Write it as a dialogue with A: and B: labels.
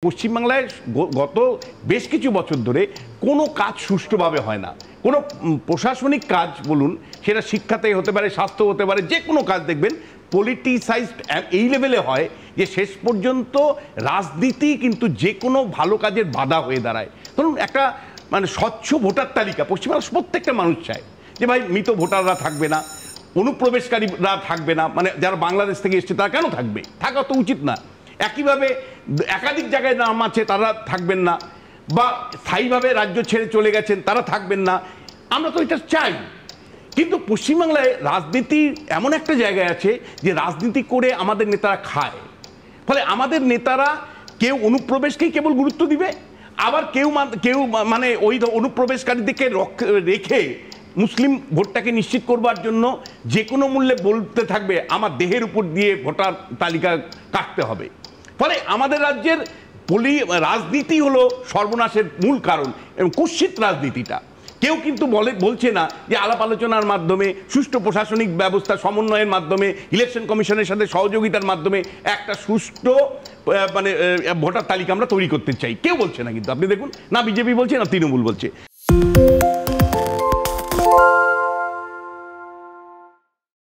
A: পশ্চিমবাংলায় গত বেশ কিছু বছর ধরে কোনো কাজ সুষ্ঠুভাবে হয় না। কোনো প্রশাসনিক কাজ বলুন, সেটা শিক্ষাতে হতে পারে, স্বাস্থ্য হতে পারে, যে কোনো কাজ দেখবেন পলিটিসাইজড এই লেভেলে হয় যে শেষ পর্যন্ত রাজনীতি কিন্তু যে কোনো ভালো কাজের বাধা হয়ে দাঁড়ায়। ধরুন একটা স্বচ্ছ ভোটার তালিকা পশ্চিমবাংলার প্রত্যেকটা মানুষ চায় যে ভাই মৃত ভোটাররা থাকবে না, অনুপ্রবেশকারীরা থাকবে না, যারা বাংলাদেশ থেকে এসছে তারা কেন থাকবে, থাকা তো উচিত না। একইভাবে একাধিক জায়গায় নাম আছে তারা থাকবেন না, বা স্থায়ীভাবে রাজ্য ছেড়ে চলে গেছেন তারা থাকবেন না। আমরা তো এটা চাই, কিন্তু পশ্চিমবাংলায় রাজনীতি এমন একটা জায়গায় আছে যে রাজনীতি করে আমাদের নেতারা খায়। ফলে আমাদের নেতারা কেউ অনুপ্রবেশকেই কেবল গুরুত্ব দিবে, আবার কেউ ওই অনুপ্রবেশকারীদেরকে রেখে মুসলিম ভোটটাকে নিশ্চিত করবার জন্য যে কোনো মূল্যে বলতে থাকবে আমার দেহের উপর দিয়ে ভোটার তালিকা কাটতে হবে। ফলে আমাদের রাজ্যের রাজনীতি হলো সর্বনাশের মূল কারণ, এবং কুৎসিত রাজনীতিটা কেউ কিন্তু বলছে না যে আলাপ আলোচনার মাধ্যমে, সুষ্ঠু প্রশাসনিক ব্যবস্থা সমন্বয়ের মাধ্যমে, ইলেকশন কমিশনের সাথে সহযোগিতার মাধ্যমে একটা সুষ্ঠু ভোটার তালিকা আমরা তৈরি করতে চাই। কেউ বলছে না, কিন্তু আপনি দেখুন না বিজেপি বলছে না তৃণমূল বলছে।